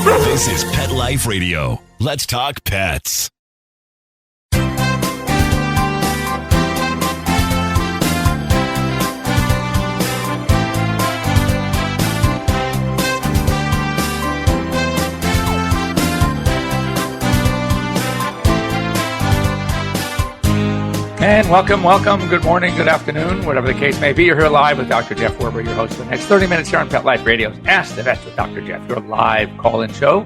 This is Pet Life Radio. Let's talk pets. And welcome. Good morning, good afternoon, whatever the case may be. You're here live with Dr. Jeff Werber, your host for the next 30 minutes here on Pet Life Radio's Ask the Vets with Dr. Jeff, your live call-in show.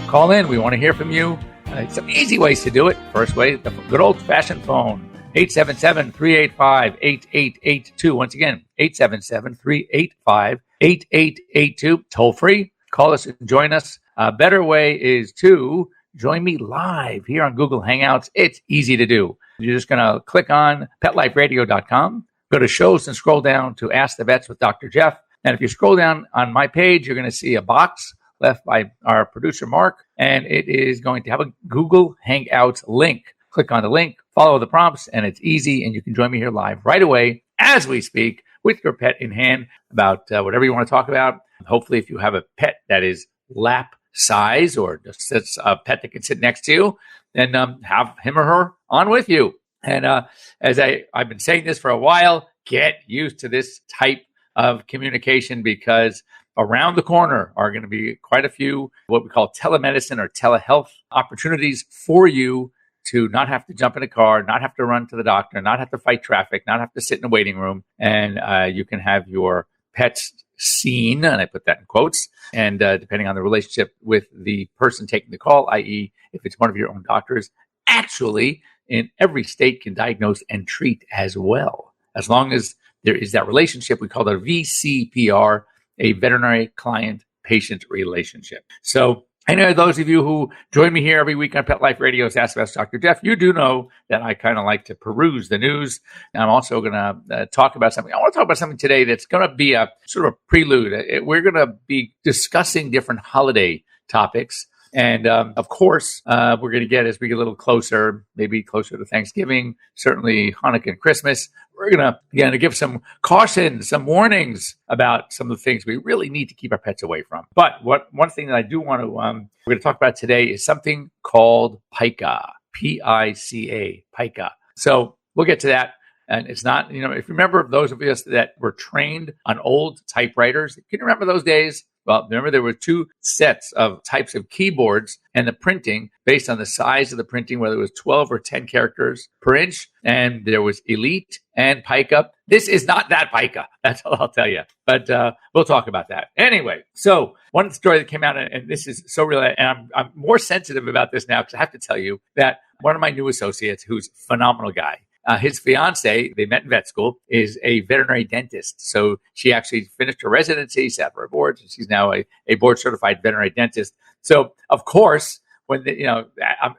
Call in. We want to hear from you. Some easy ways to do it. First way, the good old-fashioned phone, 877-385-8882. Once again, 877-385-8882. Toll free. Call us and join us. A better way is to join me live here on Google Hangouts. It's easy to do. You're just going to click on PetLifeRadio.com, go to shows and scroll down to Ask the Vets with Dr. Jeff. And if you scroll down on my page, you're going to see a box left by our producer, Mark, and it is going to have a Google Hangouts link. Click on the link, follow the prompts, and it's easy, and you can join me here live right away as we speak with your pet in hand about whatever you want to talk about. Hopefully, if you have a pet that is lap size or just sits a pet that can sit next to you, then have him or her on with you. And as I've been saying this for a while, get used to this type of communication because around the corner are going to be quite a few what we call telemedicine or telehealth opportunities for you to not have to jump in a car, not have to run to the doctor, not have to fight traffic, not have to sit in a waiting room, and you can have your pets seen, and I put that in quotes, and depending on the relationship with the person taking the call, i.e. if it's one of your own doctors, actually in every state can diagnose and treat as well. As long as there is that relationship, we call that a VCPR, a veterinary client-patient relationship. So I know those of you who join me here every week on Pet Life Radio's Ask Us Dr. Jeff, you do know that I kind of like to peruse the news. And I'm also going to talk about something. I want to talk about something today that's going to be a sort of prelude. We're going to be discussing different holiday topics. And of course, we're going to get, as we get a little closer, maybe closer to Thanksgiving, certainly Hanukkah and Christmas, we're going to give some caution, some warnings about some of the things we really need to keep our pets away from. But one thing that I do want to, we're going to talk about today is something called pica, P-I-C-A, pica. So we'll get to that. And it's not, if you remember those of us that were trained on old typewriters, can you remember those days? Well, remember there were two sets of types of keyboards and the printing based on the size of the printing, whether it was 12 or 10 characters per inch. And there was Elite and Pica. This is not that Pica. That's all I'll tell you. But we'll talk about that. Anyway, so one story that came out, and this is so real, and I'm more sensitive about this now because I have to tell you that one of my new associates, who's a phenomenal guy, his fiance, they met in vet school, is a veterinary dentist. So she actually finished her residency, sat for her boards, and she's now a board certified veterinary dentist. So of course, when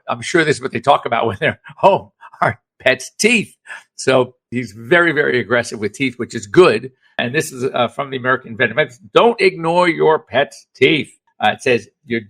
I'm sure this is what they talk about when they're home, are pets' teeth. So he's very, very aggressive with teeth, which is good. And this is from the American Veterinary. Don't ignore your pet's teeth. It says your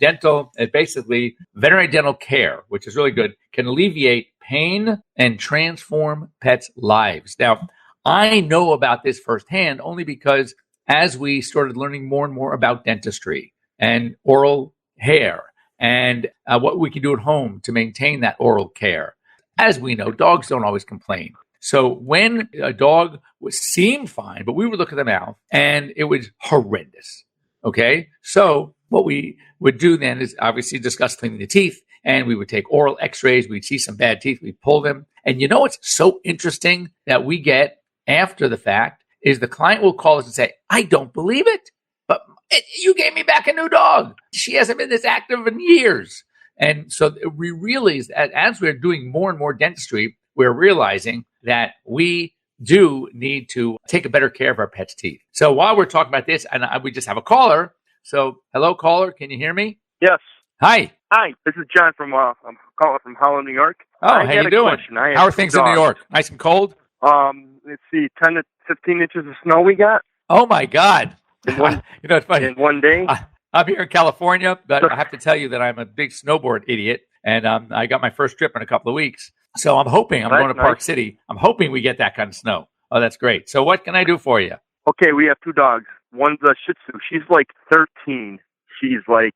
basically veterinary dental care, which is really good, can alleviate pain and transform pets' lives. Now, I know about this firsthand only because as we started learning more and more about dentistry and oral hair and what we can do at home to maintain that oral care, as we know, dogs don't always complain. So when a dog seemed fine, but we would look at the mouth and it was horrendous. Okay, so what we would do then is obviously discuss cleaning the teeth, and we would take oral x-rays. We'd see some bad teeth. We'd pull them. And what's so interesting that we get after the fact is the client will call us and say, I don't believe it, but you gave me back a new dog. She hasn't been this active in years. And so we realize that as we're doing more and more dentistry, we're realizing that we do need to take a better care of our pets' teeth. So while we're talking about this, and we just have a caller. So hello, caller. Can you hear me? Yes. Hi. Hi. This is John from I'm calling from Holland, New York. Oh, how you doing? How are things in New York? Nice and cold? Let's see, 10 to 15 inches of snow we got. Oh my God. It's funny. In one day. I'm here in California, but I have to tell you that I'm a big snowboard idiot, and I got my first trip in a couple of weeks. So I'm hoping, I'm going to Park City. I'm hoping we get that kind of snow. Oh, that's great. So what can I do for you? Okay, we have two dogs. One's a Shih Tzu. She's like 13. She's like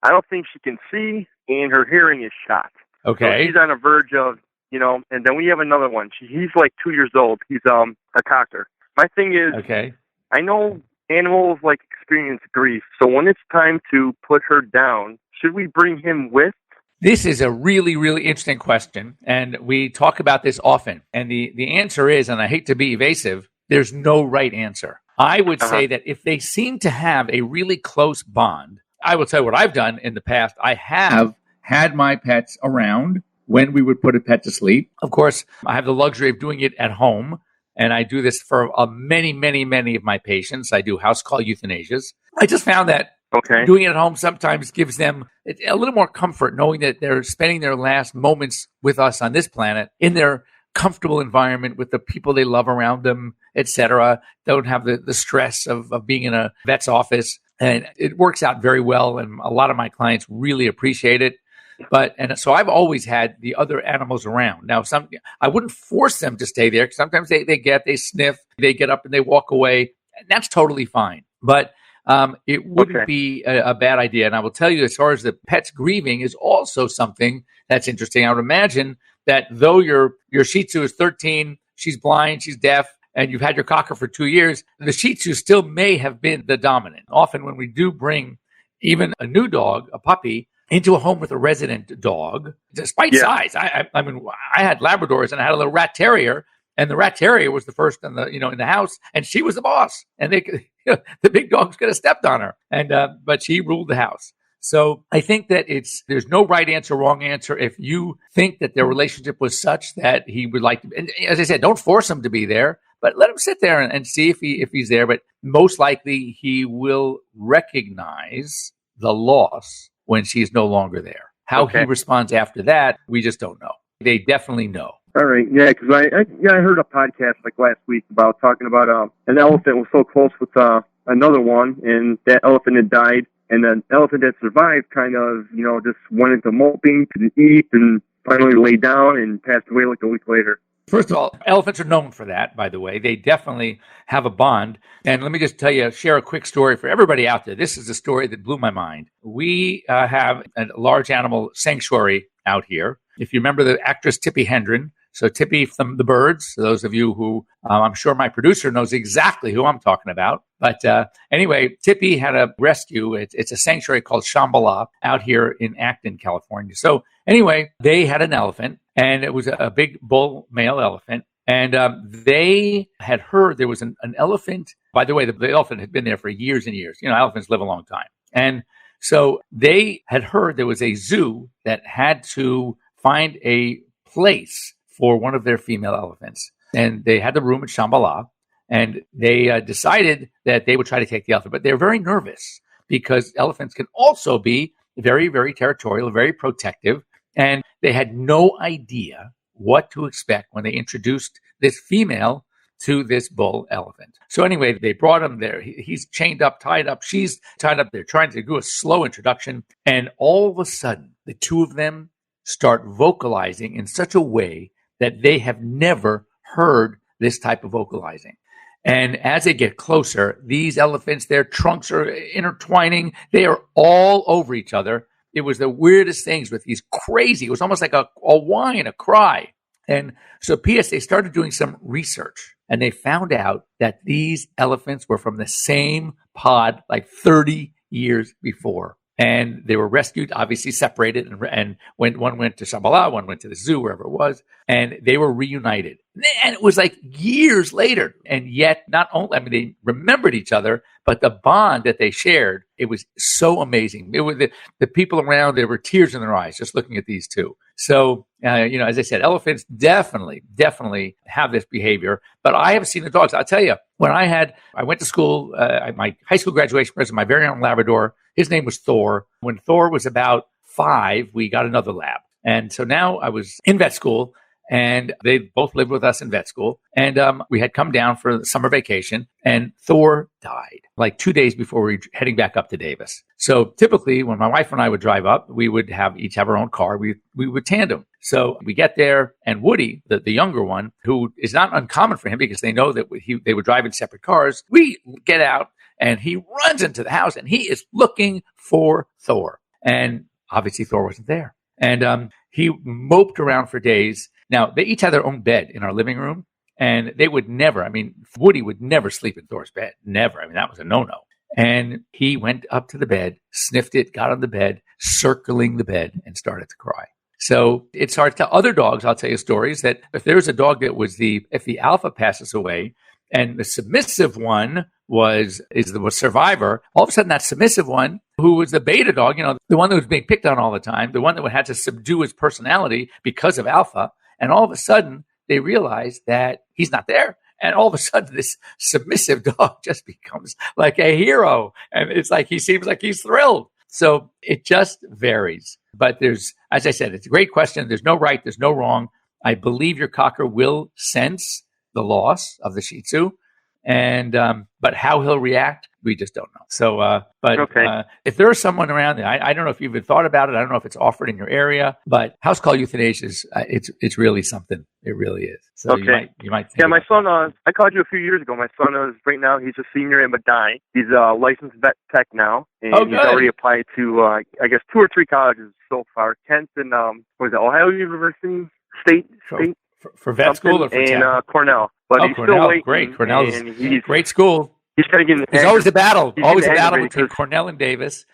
I don't think she can see, and her hearing is shot. Okay. So she's on the verge of, and then we have another one. He's like 2 years old. He's a cocker. My thing is, Okay. I know animals experience grief. So when it's time to put her down, should we bring him with? This is a really, really interesting question, and we talk about this often. And the answer is, and I hate to be evasive, there's no right answer. I would say that if they seem to have a really close bond, I will tell you what I've done in the past. I have had my pets around when we would put a pet to sleep. Of course, I have the luxury of doing it at home, and I do this for many, many, many of my patients. I do house call euthanasias. I just found that doing it at home sometimes gives them a little more comfort, knowing that they're spending their last moments with us on this planet in their comfortable environment with the people they love around them, etc. Don't have the stress of being in a vet's office. And it works out very well. And a lot of my clients really appreciate it. And so I've always had the other animals around. Now, I wouldn't force them to stay there, because sometimes they sniff, they get up and they walk away. And that's totally fine. But it wouldn't be a bad idea. And I will tell you, as far as the pet's grieving is also something that's interesting. I would imagine that though your Shih Tzu is 13, she's blind, she's deaf, and you've had your cocker for 2 years, the Shih Tzu still may have been the dominant. Often when we do bring even a new dog, a puppy, into a home with a resident dog, despite size. I mean, I had Labradors and I had a little rat terrier, and the rat terrier was the first in the house, and she was the boss. And the big dogs could have stepped on her, but she ruled the house. So I think that there's no right answer, wrong answer. If you think that their relationship was such that he would like to, and as I said, don't force him to be there, but let him sit there and see if he's there. But most likely he will recognize the loss when she's no longer there. How he responds after that, we just don't know. They definitely know. All right, yeah, because I heard a podcast last week about talking about an elephant was so close with another one, and that elephant had died, and the elephant that survived kind of just went into molting, couldn't eat, and finally lay down and passed away like a week later. First of all, elephants are known for that, by the way. They definitely have a bond. And let me just share a quick story for everybody out there. This is a story that blew my mind. We have a large animal sanctuary out here. If you remember the actress Tippi Hedren, so Tippi from The Birds, those of you who, I'm sure my producer knows exactly who I'm talking about. But anyway, Tippi had a rescue. It's a sanctuary called Shambhala out here in Acton, California. So anyway, they had an elephant, and it was a big bull male elephant. And they had heard there was an elephant. By the way, the elephant had been there for years and years. Elephants live a long time. And so they had heard there was a zoo that had to find a place for one of their female elephants. And they had the room at Shambhala, and they decided that they would try to take the elephant. But they're very nervous because elephants can also be very, very territorial, very protective. And they had no idea what to expect when they introduced this female to this bull elephant. So anyway, they brought him there. He's chained up, tied up. She's tied up. They're trying to do a slow introduction. And all of a sudden, the two of them start vocalizing in such a way that they have never heard this type of vocalizing. And as they get closer, these elephants, their trunks are intertwining. They are all over each other. It was the weirdest things with these crazy, it was almost like a whine, a cry. And so P.S., they started doing some research, and they found out that these elephants were from the same pod like 30 years before. And they were rescued, obviously separated, and when one went to Shambhala, one went to the zoo, wherever it was, and they were reunited. And it was like years later. And yet, not only, they remembered each other, but the bond that they shared, it was so amazing. It was the people around, there were tears in their eyes just looking at these two. So, as I said, elephants definitely have this behavior. But I have seen the dogs. I'll tell you, when I went to school, my high school graduation present, my very own Labrador, his name was Thor. When Thor was about 5, we got another lab. And so now I was in vet school, and they both lived with us in vet school. And we had come down for the summer vacation, and Thor died like 2 days before we were heading back up to Davis. So typically when my wife and I would drive up, we would each have our own car. We would tandem. So we get there, and Woody, the younger one, who is not uncommon for him because they know that they would drive in separate cars, we get out, and he runs into the house, and he is looking for Thor. And obviously Thor wasn't there. And he moped around for days. Now, they each had their own bed in our living room, and they would never, Woody would never sleep in Thor's bed. Never. That was a no-no. And he went up to the bed, sniffed it, got on the bed, circling the bed, and started to cry. So it's hard to tell. Other dogs, I'll tell you stories that if there's a dog that was if the alpha passes away and the submissive one was the survivor, all of a sudden that submissive one, who was the beta dog, the one that was being picked on all the time, the one that had to subdue his personality because of alpha, and all of a sudden they realized that he's not there. And all of a sudden, this submissive dog just becomes like a hero. And it's like he seems like he's thrilled. So it just varies. But as I said, it's a great question. There's no right, there's no wrong. I believe your cocker will sense the loss of the Shih Tzu. And but how he'll react, we just don't know. So, if there's someone around there, I don't know if you've even thought about it. I don't know if it's offered in your area, but house call euthanasia is it's really something. It really is. So you might think. Yeah, my son. I called you a few years ago. My son is right now. He's a senior in Medina. He's a licensed vet tech now, and he's already applied to I guess 2 or 3 colleges so far. Kent and Ohio University State. For vet school or for and Cornell. But he's Cornell, still waiting. Great. Cornell is a great school. He's kind of getting. There's always a battle. Always a battle between Cornell and Davis.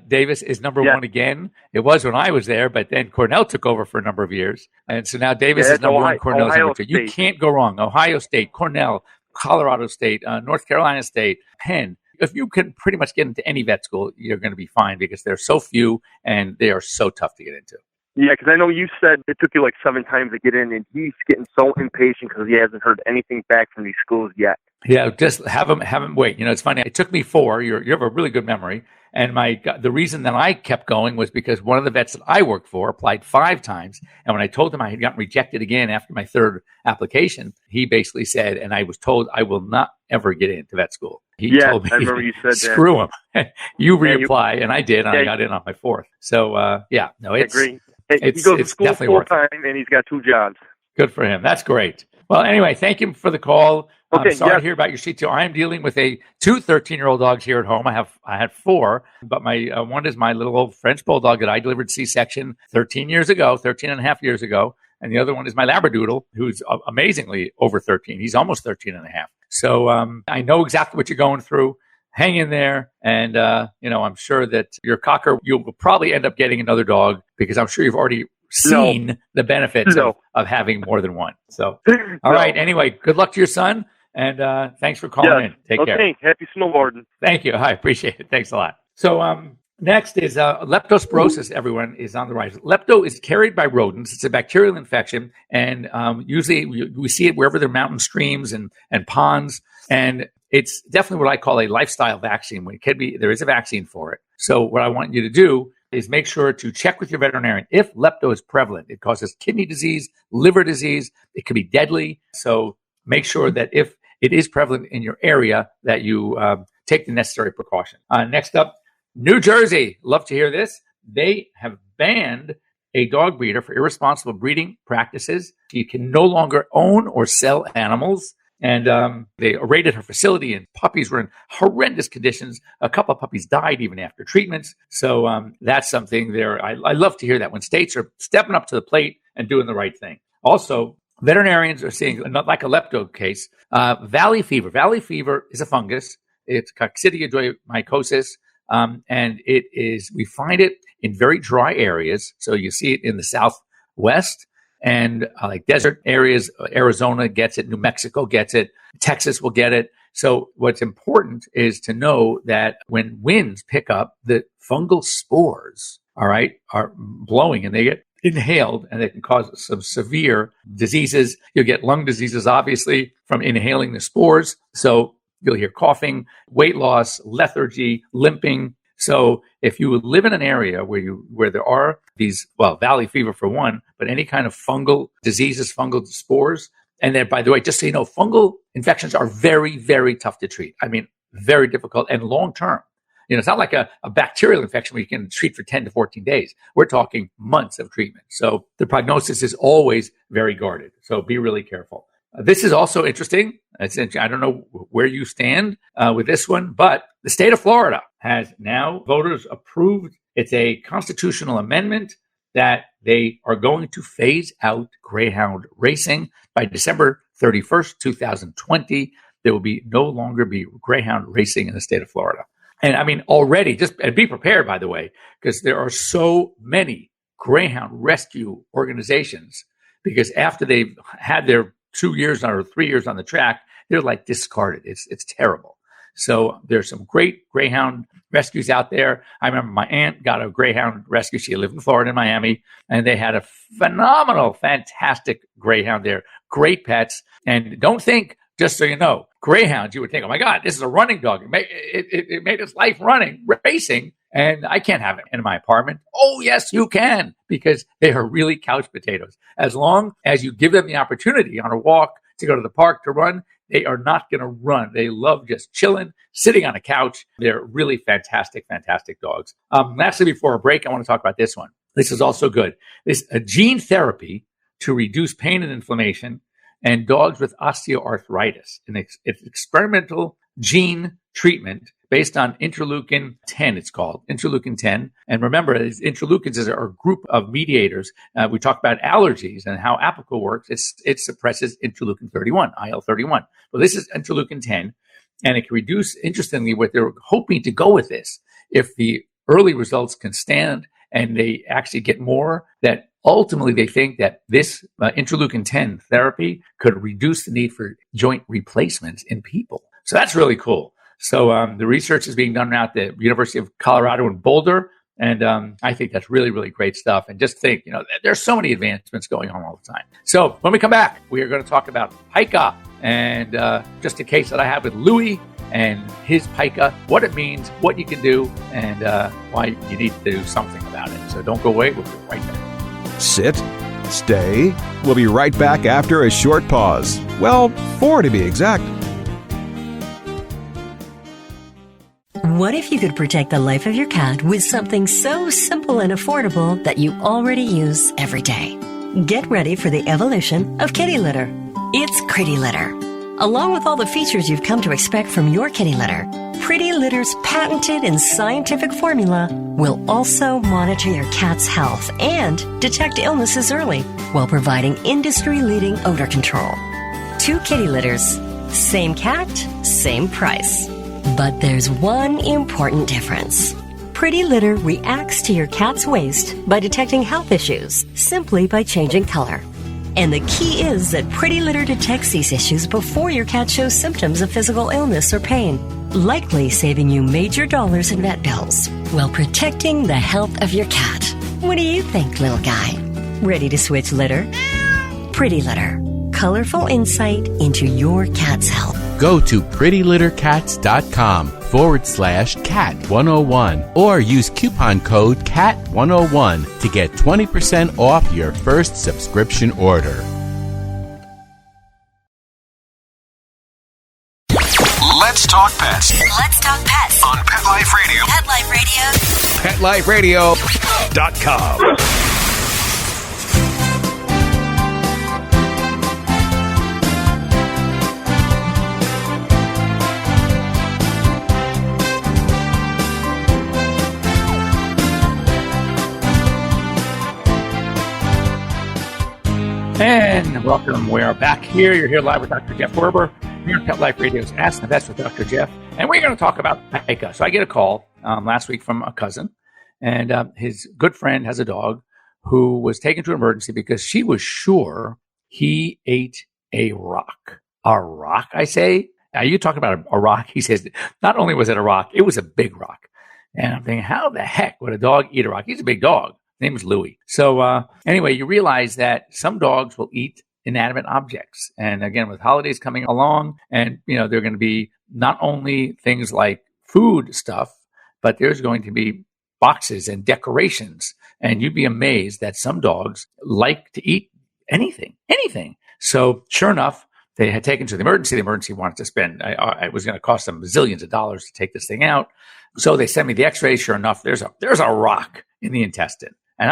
Davis is number one again. It was when I was there, but then Cornell took over for a number of years, and so now Davis is number one. Cornell is number 2. You can't go wrong. Ohio State, Cornell, Colorado State, North Carolina State, Penn. If you can pretty much get into any vet school, you're going to be fine because there are so few and they are so tough to get into. Yeah, because I know you said it took you like 7 times to get in, and he's getting so impatient because he hasn't heard anything back from these schools yet. Yeah, just have him wait. It's funny. It took me 4. You have a really good memory. And the reason that I kept going was because one of the vets that I worked for applied 5 times. And when I told him I had gotten rejected again after my 3rd application, he basically said, and I was told I will not ever get into vet school. He told me, I remember you said screw him. You reapply. And I did. And I got in on my 4th. So, it's agree. He goes to school full time, and he's got 2 jobs. Good for him. That's great. Well, anyway, thank you for the call. I'm sorry to hear about your Shih Tzu. I am dealing with 2 13-year-old dogs here at home. I had 4, but my one is my little old French bulldog that I delivered C-section 13 and a half years ago. And the other one is my Labradoodle, who's amazingly over 13. He's almost 13 and a half. So I know exactly what you're going through. Hang in there. And, I'm sure that your cocker, you'll probably end up getting another dog because I'm sure you've already seen the benefits of having more than one. So, all right. Anyway, good luck to your son. And thanks for calling in. Take care. Okay. Happy snowboarding. Thank you. I appreciate it. Thanks a lot. So next is leptospirosis, everyone, is on the rise. Lepto is carried by rodents. It's a bacterial infection. And usually we see it wherever there are mountain streams and ponds. And it's definitely what I call a lifestyle vaccine. When it can be, there is a vaccine for it. So what I want you to do is make sure to check with your veterinarian. If lepto is prevalent, it causes kidney disease, liver disease. It can be deadly. So make sure that if it is prevalent in your area, that you take the necessary precaution. Next up, New Jersey. Love to hear this. They have banned a dog breeder for irresponsible breeding practices. You can no longer own or sell animals. And they raided her facility, and puppies were in horrendous conditions. A couple of puppies died even after treatments. So that's something there. I love to hear that when states are stepping up to the plate and doing the right thing. Also, veterinarians are seeing, not like a lepto case, valley fever. Valley fever is a fungus. It's coccidioidomycosis, and we find it in very dry areas. So you see it in the Southwest. And like desert areas, Arizona gets it, New Mexico gets it, Texas will get it. So what's important is to know that when winds pick up, the fungal spores, are blowing and they get inhaled and they can cause some severe diseases. You'll get lung diseases, obviously, from inhaling the spores. So you'll hear coughing, weight loss, lethargy, limping. So if you live in an area where there are these, valley fever for one, but any kind of fungal diseases, fungal spores, and then, by the way, just so you know, fungal infections are very, very tough to treat. Very difficult and long-term. It's not like a bacterial infection where you can treat for 10 to 14 days. We're talking months of treatment. So the prognosis is always very guarded. So be really careful. This is also interesting. I don't know where you stand with this one, but the state of Florida has now voters approved. It's a constitutional amendment that they are going to phase out greyhound racing by December 31st, 2020. There will no longer be greyhound racing in the state of Florida. And I mean, already, and be prepared, by the way, because there are so many greyhound rescue organizations, because after they've had their 2 years or 3 years on the track, they're like discarded. It's terrible. So there's some great greyhound rescues out there. I remember my aunt got a greyhound rescue. She lived in Florida, in Miami, and they had a phenomenal, fantastic greyhound there. Great pets. And don't think, just so you know, greyhounds, you would think, oh my God, this is a running dog. It made its life running, racing, and I can't have it in my apartment. Oh, yes, you can, because they are really couch potatoes. As long as you give them the opportunity on a walk to go to the park to run, they are not going to run. They love just chilling, sitting on a couch. They're really fantastic, fantastic dogs. Lastly, before a break, I want to talk about this one. This is also good. This a gene therapy to reduce pain and inflammation and dogs with osteoarthritis. It's experimental gene treatment based on interleukin 10, it's called, interleukin 10. And remember, interleukins are a group of mediators. We talked about allergies and how Apoquel works. It suppresses interleukin 31, IL-31. Well, this is interleukin 10, and it can reduce, interestingly, what they're hoping to go with this. If the early results can stand and they actually get more, that ultimately they think that this interleukin 10 therapy could reduce the need for joint replacements in people. So that's really cool. So the research is being done now at the University of Colorado in Boulder. And I think that's really, really great stuff. And just think, there's so many advancements going on all the time. So when we come back, we are going to talk about pica and just a case that I have with Louis and his pica, what it means, what you can do, and why you need to do something about it. So don't go away. We'll be right back. Sit, stay. We'll be right back after a short pause. Well, 4 to be exact. What if you could protect the life of your cat with something so simple and affordable that you already use every day? Get ready for the evolution of kitty litter. It's Pretty Litter. Along with all the features you've come to expect from your kitty litter, Pretty Litter's patented and scientific formula will also monitor your cat's health and detect illnesses early while providing industry-leading odor control. 2 kitty litters, same cat, same price. But there's one important difference. Pretty Litter reacts to your cat's waste by detecting health issues simply by changing color. And the key is that Pretty Litter detects these issues before your cat shows symptoms of physical illness or pain, likely saving you major dollars in vet bills while protecting the health of your cat. What do you think, little guy? Ready to switch litter? Pretty Litter. Colorful insight into your cat's health. Go to prettylittercats.com/cat101 or use coupon code CAT101 to get 20% off your first subscription order. Let's talk pets. Let's talk pets On Pet Life Radio. Pet Life Radio. PetLifeRadio.com. And welcome. We are back here. You're here live with Dr. Jeff Werber here at Pet Life Radio's Ask the Vets with Dr. Jeff. And we're going to talk about pica. So I get a call last week from a cousin, and his good friend has a dog who was taken to emergency because she was sure he ate a rock. A rock, I say? Are you talking about a rock? He says, not only was it a rock, it was a big rock. And I'm thinking, how the heck would a dog eat a rock? He's a big dog. His name is Louis. So anyway, you realize that some dogs will eat inanimate objects. And again, with holidays coming along, and they're going to be not only things like food stuff, but there's going to be boxes and decorations. And you'd be amazed that some dogs like to eat anything. So sure enough, they had taken to the emergency. The emergency wanted to spend, it was going to cost them zillions of dollars to take this thing out. So they sent me the x-ray. Sure enough, there's a rock in the intestine. And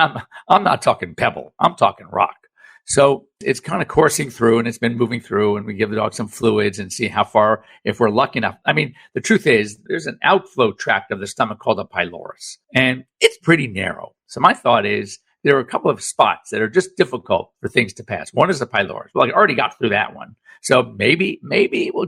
I'm not talking pebble. I'm talking rock. So it's kind of coursing through, and it's been moving through, and we give the dog some fluids and see how far, if we're lucky enough. I mean, the truth is there's an outflow tract of the stomach called the pylorus, and it's pretty narrow. So my thought is there are a couple of spots that are just difficult for things to pass. One is the pylorus. Well, I already got through that one. So maybe we'll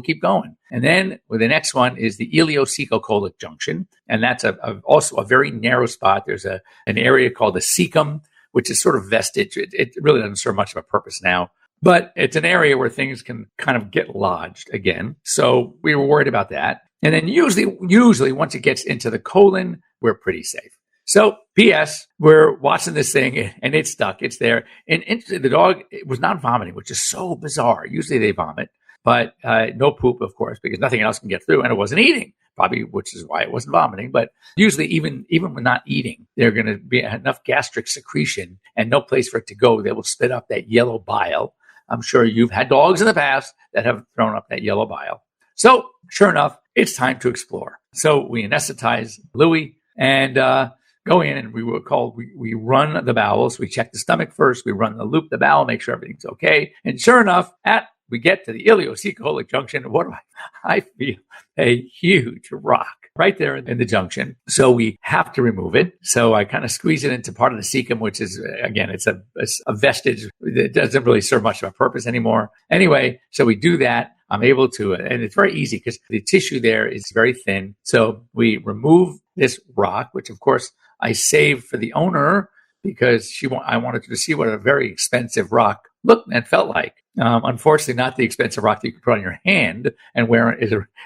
keep going. And then the next one is the ileocecocolic junction. And that's also a very narrow spot. There's an area called the cecum, which is sort of vestige. It really doesn't serve much of a purpose now, but it's an area where things can kind of get lodged again. So we were worried about that. And then usually once it gets into the colon, we're pretty safe. So P.S., we're watching this thing and it's stuck. It's there. And interestingly, the dog was not vomiting, which is so bizarre. Usually they vomit, but no poop, of course, because nothing else can get through. And it wasn't eating, probably, which is why it wasn't vomiting. But usually even when not eating, there's going to be enough gastric secretion and no place for it to go. They will spit up that yellow bile. I'm sure you've had dogs in the past that have thrown up that yellow bile. So sure enough, it's time to explore. So we anesthetize Louis and go in, and we run the bowels. We check the stomach first. We run the bowel, make sure everything's okay. And sure enough, we get to the ileocecocolic junction. What do I feel? A huge rock right there in the junction. So we have to remove it. So I kind of squeeze it into part of the cecum, which is, again, it's a vestige that doesn't really serve much of a purpose anymore. Anyway, so we do that. I'm able to, and it's very easy because the tissue there is very thin. So we remove this rock, which of course I saved for the owner because I wanted to see what a very expensive rock looked and felt like. Unfortunately, not the expensive rock that you could put on your hand and wear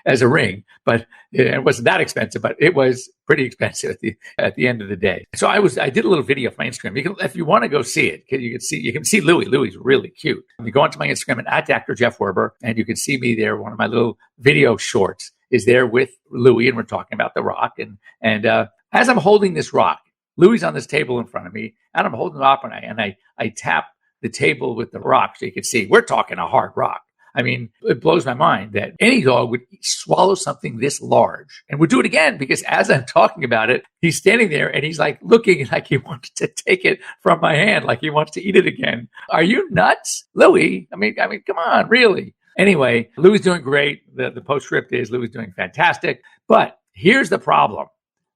as a ring, but it wasn't that expensive, but it was pretty expensive at the end of the day. So I did a little video for my Instagram. If you want to go see it, you can see Louis. Louis really cute. You go onto my Instagram at Dr. Jeff Werber, and you can see me there. One of my little video shorts is there with Louis, and we're talking about the rock. And as I'm holding this rock, Louis on this table in front of me, and I'm holding it up, and I tap the table with the rock so you can see we're talking a hard rock. I mean, it blows my mind that any dog would swallow something this large and would do it again, because as I'm talking about it, he's standing there and he's like looking like he wants to take it from my hand, like he wants to eat it again. Are you nuts, Louis? I mean, come on, really? Anyway, Louis doing great. The postscript is Louis doing fantastic. But here's the problem.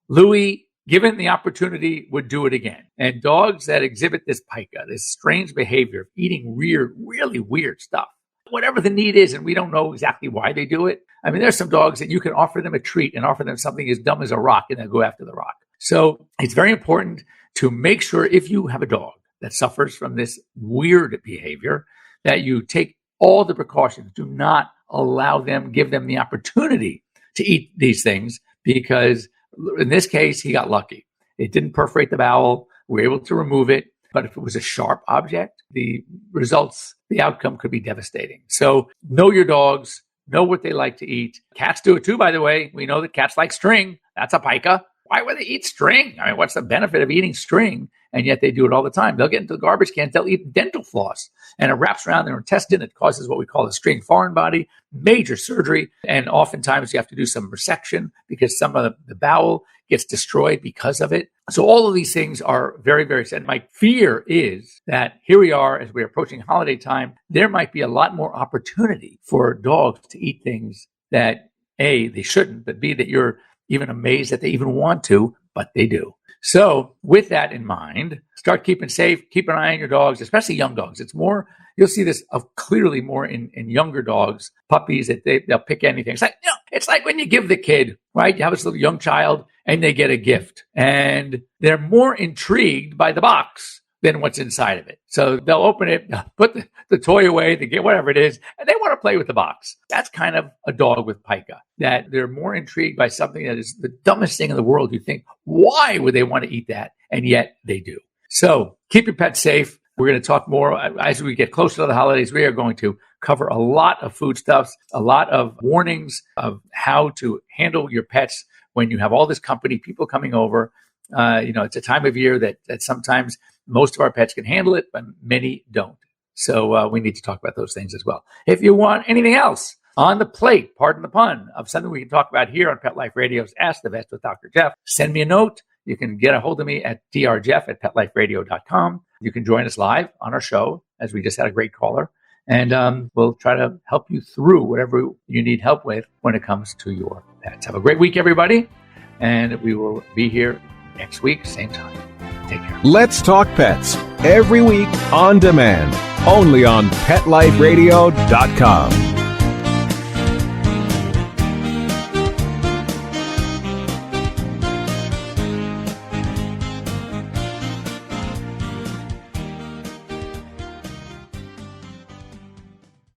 Louis, given the opportunity, would do it again. And dogs that exhibit this pica, this strange behavior of eating really weird stuff, whatever the need is, and we don't know exactly why they do it. I mean, there's some dogs that you can offer them a treat and offer them something as dumb as a rock and they'll go after the rock. So it's very important to make sure if you have a dog that suffers from this weird behavior, that you take all the precautions. Do not give them the opportunity to eat these things, because in this case, he got lucky. It didn't perforate the bowel. We were able to remove it. But if it was a sharp object, the outcome could be devastating. So know your dogs, know what they like to eat. Cats do it too, by the way. We know that cats like string. That's a pica. Why would they eat string? I mean, what's the benefit of eating string? And yet they do it all the time. They'll get into the garbage cans. They'll eat dental floss, and it wraps around their intestine. It causes what we call a string foreign body, major surgery. And oftentimes you have to do some resection because some of the bowel gets destroyed because of it. So all of these things are very, very sad. My fear is that here we are as we're approaching holiday time. There might be a lot more opportunity for dogs to eat things that A, they shouldn't, but B, that you're even amazed that they even want to, but they do. So with that in mind, start keeping safe, keep an eye on your dogs, especially young dogs. It's more, you'll see this clearly more in younger dogs, puppies, that they'll pick anything. It's like when you give the kid, right? You have this little young child and they get a gift and they're more intrigued by the box than what's inside of it. So they'll open it, put the toy away, they get whatever it is, and they want to play with the box. That's kind of a dog with pica, that they're more intrigued by something that is the dumbest thing in the world. You think, why would they want to eat that? And yet they do. So keep your pet safe. We're going to talk more as we get closer to the holidays. We are going to cover a lot of foodstuffs, a lot of warnings of how to handle your pets when you have all this company, people coming over. It's a time of year that sometimes most of our pets can handle it, but many don't. So we need to talk about those things as well. If you want anything else on the plate, pardon the pun, of something we can talk about here on Pet Life Radio's Ask the Vets with Dr. Jeff, send me a note. You can get a hold of me at drjeff@petliferadio.com, You can join us live on our show, as we just had a great caller. And we'll try to help you through whatever you need help with when it comes to your pets. Have a great week, everybody. And we will be here next week, same time. Take care. Let's Talk Pets, every week on demand, only on PetLifeRadio.com.